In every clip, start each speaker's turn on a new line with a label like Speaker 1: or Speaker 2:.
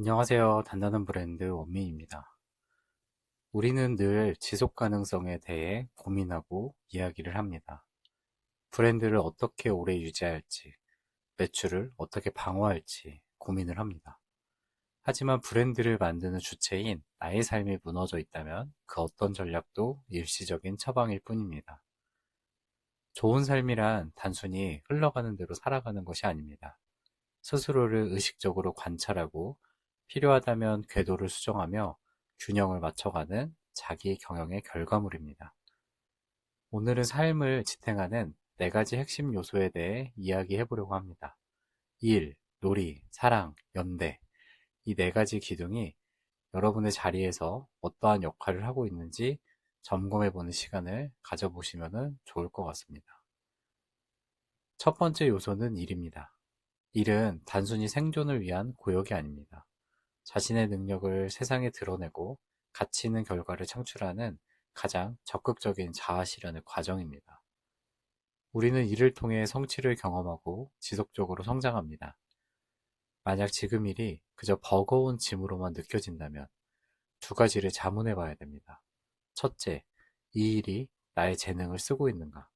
Speaker 1: 안녕하세요. 단단한 브랜드 원민입니다. 우리는 늘 지속 가능성에 대해 고민하고 이야기를 합니다. 브랜드를 어떻게 오래 유지할지, 매출을 어떻게 방어할지 고민을 합니다. 하지만 브랜드를 만드는 주체인 나의 삶이 무너져 있다면 그 어떤 전략도 일시적인 처방일 뿐입니다. 좋은 삶이란 단순히 흘러가는 대로 살아가는 것이 아닙니다. 스스로를 의식적으로 관찰하고 필요하다면 궤도를 수정하며 균형을 맞춰가는 자기 경영의 결과물입니다. 오늘은 삶을 지탱하는 네 가지 핵심 요소에 대해 이야기해 보려고 합니다. 일, 놀이, 사랑, 연대. 이 네 가지 기둥이 여러분의 자리에서 어떠한 역할을 하고 있는지 점검해 보는 시간을 가져보시면 좋을 것 같습니다. 첫 번째 요소는 일입니다. 일은 단순히 생존을 위한 고역이 아닙니다. 자신의 능력을 세상에 드러내고 가치 있는 결과를 창출하는 가장 적극적인 자아 실현의 과정입니다. 우리는 이를 통해 성취를 경험하고 지속적으로 성장합니다. 만약 지금 일이 그저 버거운 짐으로만 느껴진다면 두 가지를 자문해 봐야 됩니다. 첫째, 이 일이 나의 재능을 쓰고 있는가?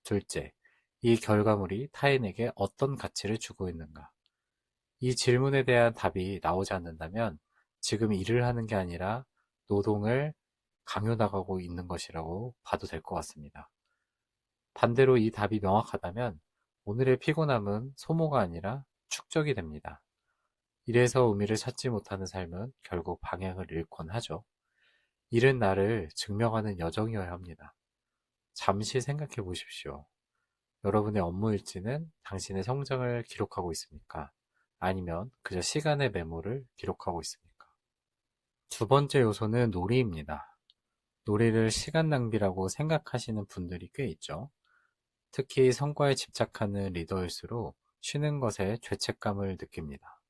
Speaker 1: 둘째, 이 결과물이 타인에게 어떤 가치를 주고 있는가? 이 질문에 대한 답이 나오지 않는다면 지금 일을 하는 게 아니라 노동을 강요나가고 있는 것이라고 봐도 될 것 같습니다. 반대로 이 답이 명확하다면 오늘의 피곤함은 소모가 아니라 축적이 됩니다. 이래서 의미를 찾지 못하는 삶은 결국 방향을 잃곤 하죠. 일은 나를 증명하는 여정이어야 합니다. 잠시 생각해 보십시오. 여러분의 업무 일지는 당신의 성장을 기록하고 있습니까? 아니면 그저 시간의 메모를 기록하고 있습니까? 두 번째 요소는 놀이입니다. 놀이를 시간 낭비라고 생각하시는 분들이 꽤 있죠. 특히 성과에 집착하는 리더일수록 쉬는 것에 죄책감을 느낍니다.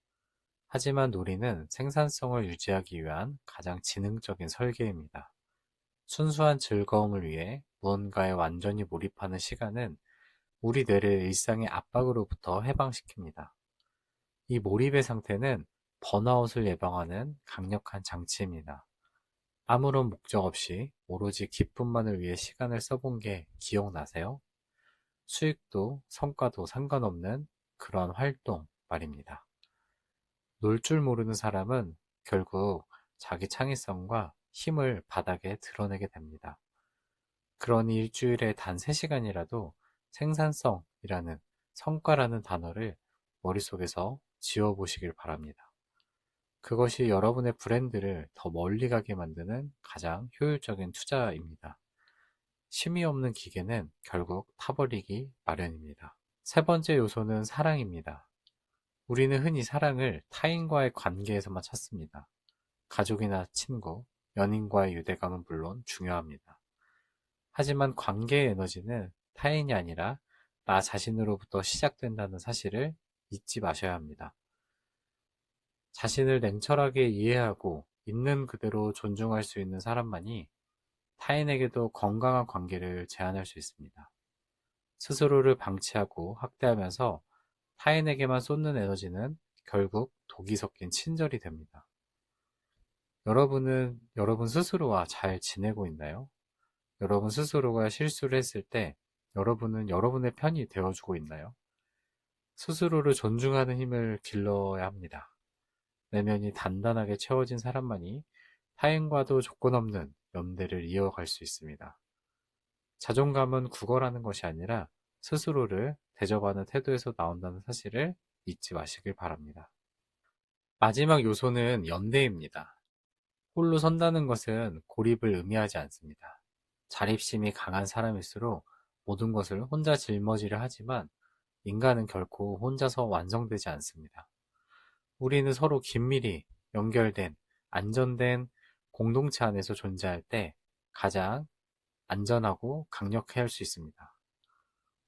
Speaker 1: 하지만 놀이는 생산성을 유지하기 위한 가장 지능적인 설계입니다. 순수한 즐거움을 위해 무언가에 완전히 몰입하는 시간은 우리 뇌를 일상의 압박으로부터 해방시킵니다. 이 몰입의 상태는 번아웃을 예방하는 강력한 장치입니다. 아무런 목적 없이 오로지 기쁨만을 위해 시간을 써본 게 기억나세요? 수익도 성과도 상관없는 그런 활동 말입니다. 놀 줄 모르는 사람은 결국 자기 창의성과 힘을 바닥에 드러내게 됩니다. 그러니 일주일에 단 3시간이라도 생산성이라는 성과라는 단어를 머릿속에서 지워보시길 바랍니다. 그것이 여러분의 브랜드를 더 멀리 가게 만드는 가장 효율적인 투자입니다. 쉼이 없는 기계는 결국 타버리기 마련입니다. 세 번째 요소는 사랑입니다. 우리는 흔히 사랑을 타인과의 관계에서만 찾습니다. 가족이나 친구, 연인과의 유대감은 물론 중요합니다. 하지만 관계의 에너지는 타인이 아니라 나 자신으로부터 시작된다는 사실을 잊지 마셔야 합니다. 자신을 냉철하게 이해하고 있는 그대로 존중할 수 있는 사람만이 타인에게도 건강한 관계를 제안할 수 있습니다. 스스로를 방치하고 학대하면서 타인에게만 쏟는 에너지는 결국 독이 섞인 친절이 됩니다. 여러분은 여러분 스스로와 잘 지내고 있나요? 여러분 스스로가 실수를 했을 때 여러분은 여러분의 편이 되어주고 있나요? 스스로를 존중하는 힘을 길러야 합니다. 내면이 단단하게 채워진 사람만이 타인과도 조건 없는 연대를 이어갈 수 있습니다. 자존감은 구걸하는 것이 아니라 스스로를 대접하는 태도에서 나온다는 사실을 잊지 마시길 바랍니다. 마지막 요소는 연대입니다. 홀로 선다는 것은 고립을 의미하지 않습니다. 자립심이 강한 사람일수록 모든 것을 혼자 짊어지려 하지만 인간은 결코 혼자서 완성되지 않습니다. 우리는 서로 긴밀히 연결된 안전된 공동체 안에서 존재할 때 가장 안전하고 강력해 할 수 있습니다.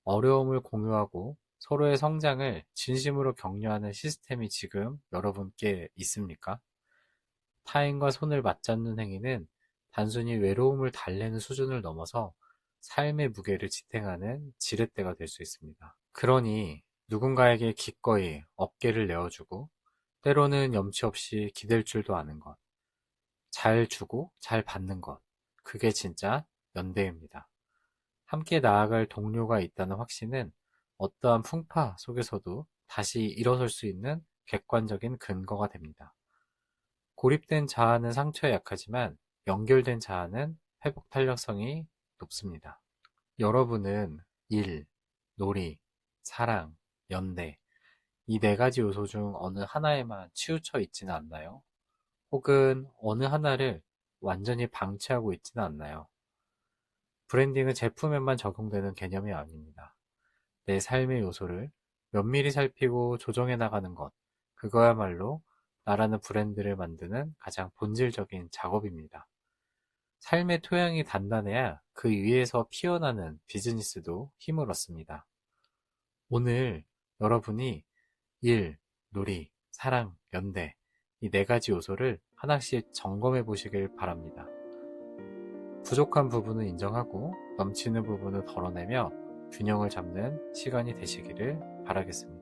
Speaker 1: 어려움을 공유하고 서로의 성장을 진심으로 격려하는 시스템이 지금 여러분께 있습니까? 타인과 손을 맞잡는 행위는 단순히 외로움을 달래는 수준을 넘어서 삶의 무게를 지탱하는 지렛대가 될 수 있습니다. 그러니 누군가에게 기꺼이 어깨를 내어주고 때로는 염치 없이 기댈 줄도 아는 것, 잘 주고 잘 받는 것, 그게 진짜 연대입니다. 함께 나아갈 동료가 있다는 확신은 어떠한 풍파 속에서도 다시 일어설 수 있는 객관적인 근거가 됩니다. 고립된 자아는 상처에 약하지만 연결된 자아는 회복 탄력성이 높습니다. 여러분은 일, 놀이, 사랑, 연대, 이 네 가지 요소 중 어느 하나에만 치우쳐 있지는 않나요? 혹은 어느 하나를 완전히 방치하고 있지는 않나요? 브랜딩은 제품에만 적용되는 개념이 아닙니다. 내 삶의 요소를 면밀히 살피고 조정해 나가는 것, 그거야말로 나라는 브랜드를 만드는 가장 본질적인 작업입니다. 삶의 토양이 단단해야 그 위에서 피어나는 비즈니스도 힘을 얻습니다. 오늘 여러분이 일, 놀이, 사랑, 연대, 이 네 가지 요소를 하나씩 점검해 보시길 바랍니다. 부족한 부분은 인정하고 넘치는 부분은 덜어내며 균형을 잡는 시간이 되시기를 바라겠습니다.